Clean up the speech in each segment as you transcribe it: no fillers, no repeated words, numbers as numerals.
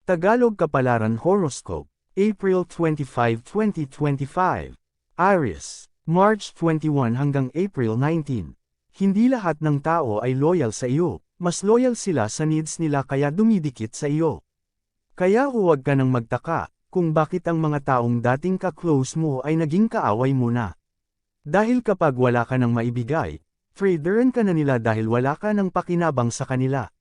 Tagalog Kapalaran Horoscope, April 25, 2025. Aries, March 21 hanggang April 19. Hindi lahat ng tao ay loyal sa iyo, mas loyal sila sa needs nila kaya dumidikit sa iyo. Kaya huwag ka nang magtaka, kung bakit ang mga taong dating ka-close mo ay naging kaaway mo na. Dahil kapag wala ka nang maibigay, traderan ka na nila dahil wala ka nang pakinabang sa kanila.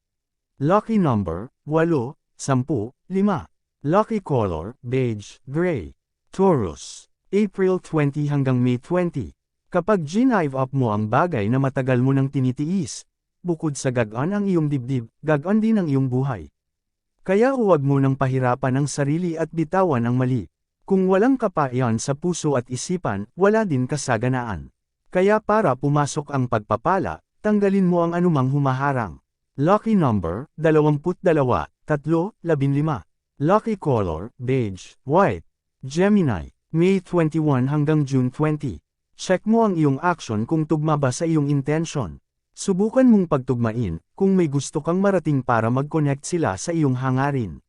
Lucky number, 8, 10, 5. Lucky color, beige, gray. Taurus, April 20 hanggang May 20. Kapag ginive up mo ang bagay na matagal mo nang tinitiis, bukod sa gagaan ang iyong dibdib, gagaan din ang iyong buhay. Kaya huwag mo nang pahirapan ang sarili at bitawan ang mali. Kung walang kapayan sa puso at isipan, wala din kasaganaan. Kaya para pumasok ang pagpapala, tanggalin mo ang anumang humaharang. Lucky number, 22, 3, 15. Lucky color, beige, white. Gemini, May 21 hanggang June 20. Check mo ang iyong action kung tugma ba sa iyong intention. Subukan mong pagtugmain, kung may gusto kang marating para mag-connect sila sa iyong hangarin.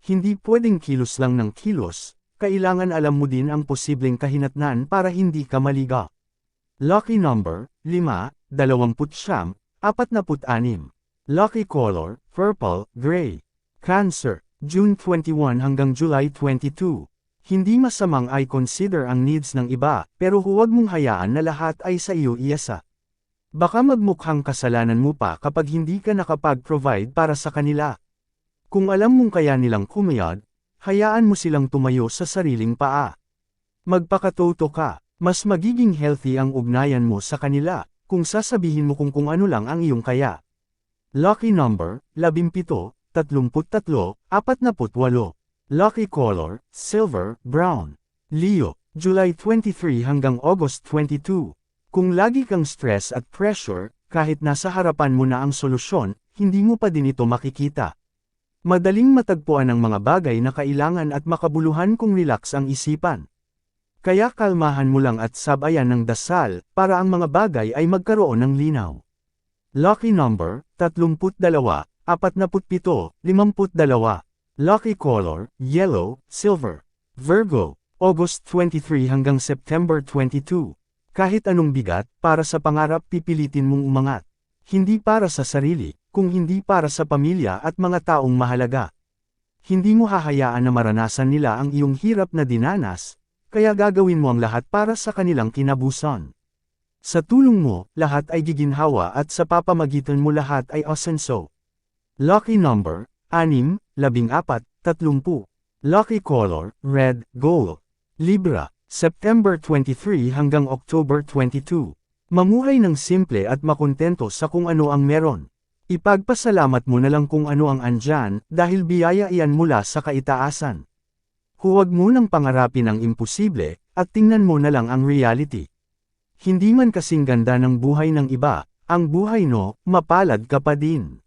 Hindi pwedeng kilos lang ng kilos, kailangan alam mo din ang posibleng kahinatnan para hindi ka maliga. Lucky number, 5, 29, 46. Lucky color, purple, gray. Cancer, June 21 hanggang July 22. Hindi masamang i-consider ang needs ng iba, pero huwag mong hayaan na lahat ay sa iyo iasa. Baka magmukhang kasalanan mo pa kapag hindi ka nakapag-provide para sa kanila. Kung alam mong kaya nilang kumayad, hayaan mo silang tumayo sa sariling paa. Magpakatoto ka, mas magiging healthy ang ugnayan mo sa kanila, kung sasabihin mo kung ano lang ang iyong kaya. Lucky number, 17, 33, 48. Lucky color, silver, brown. Leo, July 23 hanggang August 22. Kung lagi kang stress at pressure, kahit nasa harapan mo na ang solusyon, hindi mo pa din ito makikita. Madaling matagpuan ang mga bagay na kailangan at makabuluhan kung relax ang isipan. Kaya kalmahan mo lang at sabayan ng dasal, para ang mga bagay ay magkaroon ng linaw. Lucky number, 32, 47, 52. Lucky color, yellow, silver. Virgo, August 23 hanggang September 22. Kahit anong bigat, para sa pangarap pipilitin mong umangat. Hindi para sa sarili, kung hindi para sa pamilya at mga taong mahalaga. Hindi mo hahayaan na maranasan nila ang iyong hirap na dinanas, kaya gagawin mo ang lahat para sa kanilang kinabusan. Sa tulong mo, lahat ay giginhawa at sa papamagitan mo lahat ay asenso. Lucky number, 6, 14, 30. Lucky color, red, gold. Libra, September 23 hanggang October 22. Mamuhay ng simple at makontento sa kung ano ang meron. Ipagpasalamat mo na lang kung ano ang andyan, dahil biyaya iyan mula sa kaitaasan. Huwag mo nang pangarapin ang imposible, at tingnan mo na lang ang reality. Hindi man kasing ganda ng buhay ng iba, ang buhay no, mapalad ka pa din.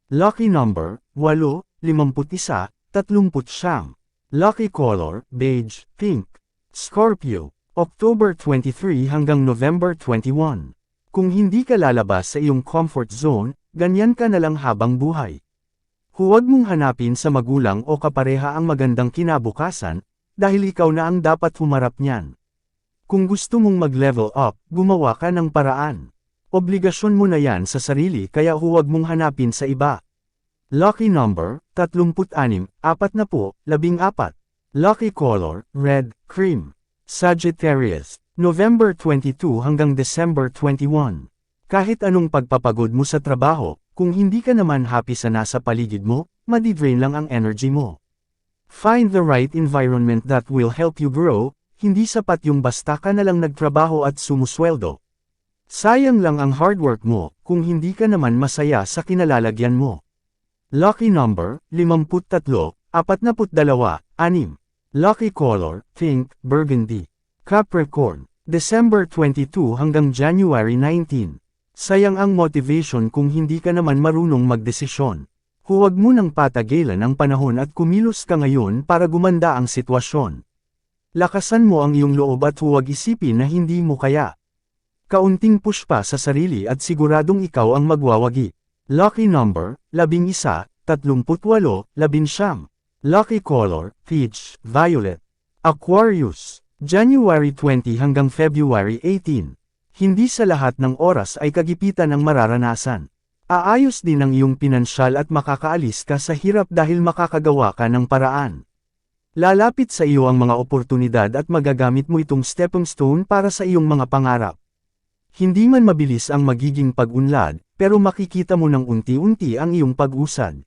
Lucky number, 8, 51, 30. Lucky color, beige, pink. Scorpio, October 23 hanggang November 21. Kung hindi ka lalabas sa iyong comfort zone, ganyan ka na lang habang buhay. Huwag mong hanapin sa magulang o kapareha ang magandang kinabukasan, dahil ikaw na ang dapat humarap niyan. Kung gusto mong mag-level up, gumawa ka ng paraan. Obligasyon mo na yan sa sarili kaya huwag mong hanapin sa iba. Lucky number, 36, 40, 14. Lucky color, red, cream. Sagittarius, November 22 hanggang December 21. Kahit anong pagpapagod mo sa trabaho, kung hindi ka naman happy sa nasa paligid mo, madidrain lang ang energy mo. Find the right environment that will help you grow, hindi sapat yung basta ka na lang nagtrabaho at sumusweldo. Sayang lang ang hard work mo, kung hindi ka naman masaya sa kinalalagyan mo. Lucky number, 53, 42, 6. Lucky color, pink, burgundy. Capricorn, December 22 hanggang January 19. Sayang ang motivation kung hindi ka naman marunong magdesisyon. Huwag mo nang patagilan ang panahon at kumilos ka ngayon para gumanda ang sitwasyon. Lakasan mo ang iyong loob at huwag isipin na hindi mo kaya. Kaunting push pa sa sarili at siguradong ikaw ang magwawagi. Lucky number, 11, 38, 19. Lucky color, peach, violet. Aquarius, January 20 hanggang February 18. Hindi sa lahat ng oras ay kagipitan ang mararanasan. Aayos din ang iyong pinansyal at makakaalis ka sa hirap dahil makakagawa ka ng paraan. Lalapit sa iyo ang mga oportunidad at magagamit mo itong stepping stone para sa iyong mga pangarap. Hindi man mabilis ang magiging pag-unlad, pero makikita mo ng unti-unti ang iyong pag-usad.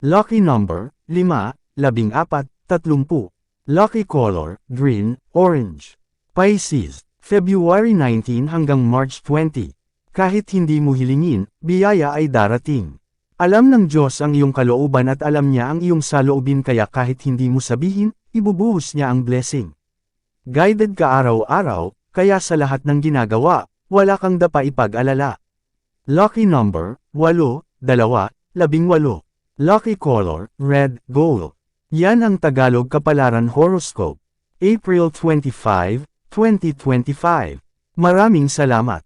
Lucky number, 5, 14, 30. Lucky color, green, orange. Pisces, February 19 hanggang March 20. Kahit hindi mo hilingin, biyaya ay darating. Alam ng Diyos ang iyong kalooban at alam niya ang iyong saloobin kaya kahit hindi mo sabihin, ibubuhos niya ang blessing. Guided ka araw-araw, kaya sa lahat ng ginagawa, wala kang dapa ipag-alala. Lucky number, 8, 2, 18. Lucky color, red, gold. Yan ang Tagalog Kapalaran Horoscope. April 25, 2025. Maraming salamat.